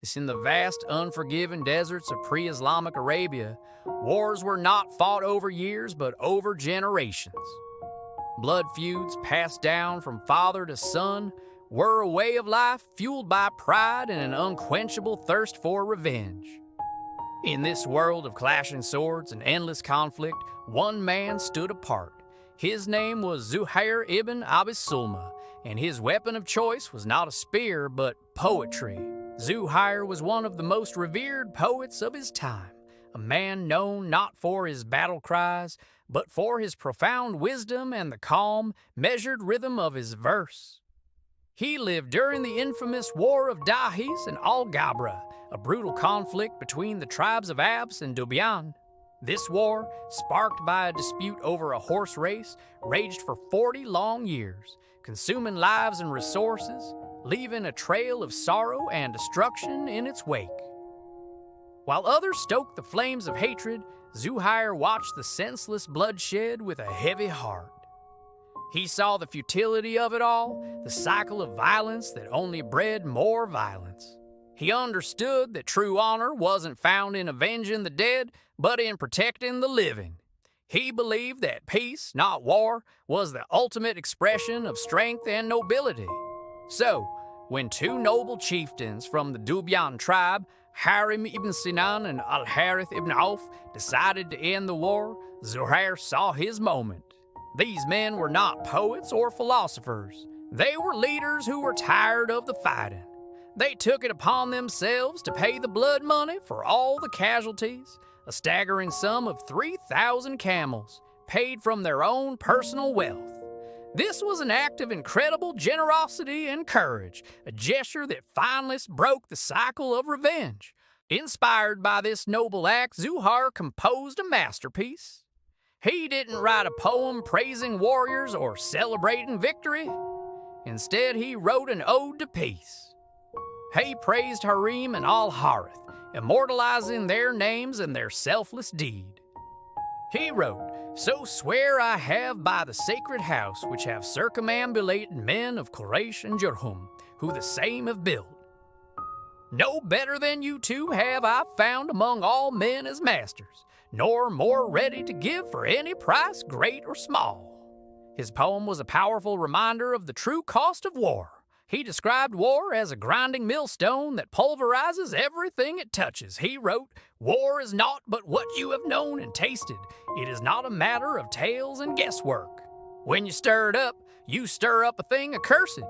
It's in the vast, unforgiving deserts of pre-Islamic Arabia, wars were not fought over years but over generations. Blood feuds passed down from father to son were a way of life fueled by pride and an unquenchable thirst for revenge. In this world of clashing swords and endless conflict, one man stood apart. His name was Zuhair ibn Abi Sulma, and his weapon of choice was not a spear but poetry. Zuhair was one of the most revered poets of his time, a man known not for his battle cries, but for his profound wisdom and the calm, measured rhythm of his verse. He lived during the infamous War of Dahis and Al-Gabra, a brutal conflict between the tribes of Abs and Dubian. This war, sparked by a dispute over a horse race, raged for 40 long years, consuming lives and resources, leaving a trail of sorrow and destruction in its wake. While others stoked the flames of hatred, Zuhair watched the senseless bloodshed with a heavy heart. He saw the futility of it all, the cycle of violence that only bred more violence. He understood that true honor wasn't found in avenging the dead, but in protecting the living. He believed that peace, not war, was the ultimate expression of strength and nobility. So, when two noble chieftains from the Dubian tribe, Harim ibn Sinan and Al-Harith ibn Auf, decided to end the war, Zuhair saw his moment. These men were not poets or philosophers. They were leaders who were tired of the fighting. They took it upon themselves to pay the blood money for all the casualties, a staggering sum of 3,000 camels, paid from their own personal wealth. This was an act of incredible generosity and courage, a gesture that finally broke the cycle of revenge. Inspired by this noble act, Zuhair composed a masterpiece. He didn't write a poem praising warriors or celebrating victory. Instead, he wrote an ode to peace. He praised Harim and Al-Harith, immortalizing their names and their selfless deed. He wrote, "So swear I have by the sacred house which have circumambulated men of Quraysh and Jurhum, who the same have built. No better than you two have I found among all men as masters, nor more ready to give for any price, great or small." His poem was a powerful reminder of the true cost of war. He described war as a grinding millstone that pulverizes everything it touches. He wrote, "War is naught but what you have known and tasted. It is not a matter of tales and guesswork. When you stir it up, you stir up a thing accursed.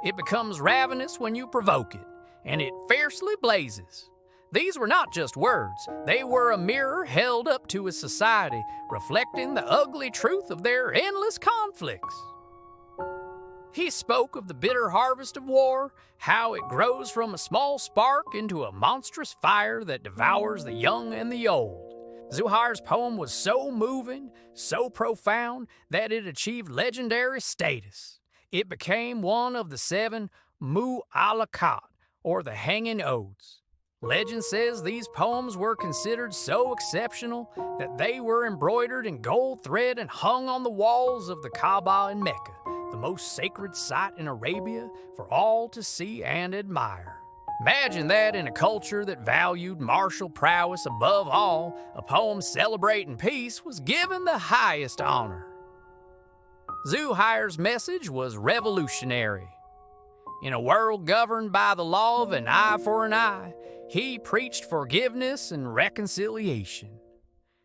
It becomes ravenous when you provoke it, and it fiercely blazes." These were not just words. They were a mirror held up to a society, reflecting the ugly truth of their endless conflicts. He spoke of the bitter harvest of war, how it grows from a small spark into a monstrous fire that devours the young and the old. Zuhair's poem was so moving, so profound, that it achieved legendary status. It became one of the 7 Mu'allaqat, or the hanging odes. Legend says these poems were considered so exceptional that they were embroidered in gold thread and hung on the walls of the Kaaba in Mecca, the most sacred site in Arabia for all to see and admire. Imagine that in a culture that valued martial prowess above all, a poem celebrating peace was given the highest honor. Zuhair's message was revolutionary. In a world governed by the law of an eye for an eye, he preached forgiveness and reconciliation.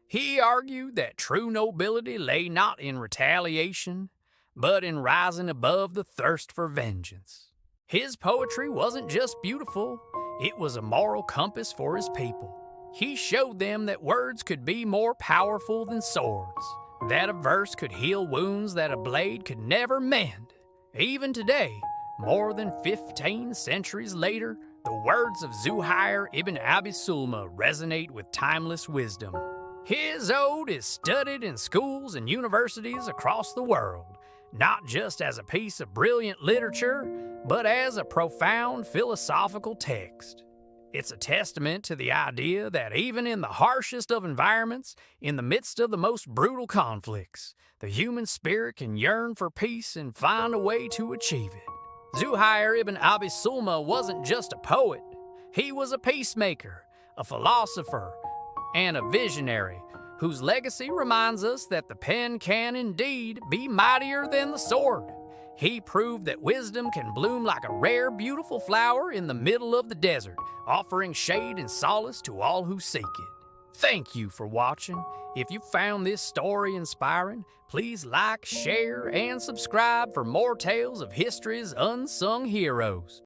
He argued that true nobility lay not in retaliation, but in rising above the thirst for vengeance. His poetry wasn't just beautiful, it was a moral compass for his people. He showed them that words could be more powerful than swords, that a verse could heal wounds that a blade could never mend. Even today, more than 15 centuries later, the words of Zuhair ibn Abi Sulma resonate with timeless wisdom. His ode is studied in schools and universities across the world, not just as a piece of brilliant literature, but as a profound philosophical text. It's a testament to the idea that even in the harshest of environments, in the midst of the most brutal conflicts, the human spirit can yearn for peace and find a way to achieve it. Zuhair ibn Abi Sulma wasn't just a poet. He was a peacemaker, a philosopher, and a visionary whose legacy reminds us that the pen can indeed be mightier than the sword. He proved that wisdom can bloom like a rare, beautiful flower in the middle of the desert, offering shade and solace to all who seek it. Thank you for watching. If you found this story inspiring, please like, share, and subscribe for more tales of history's unsung heroes.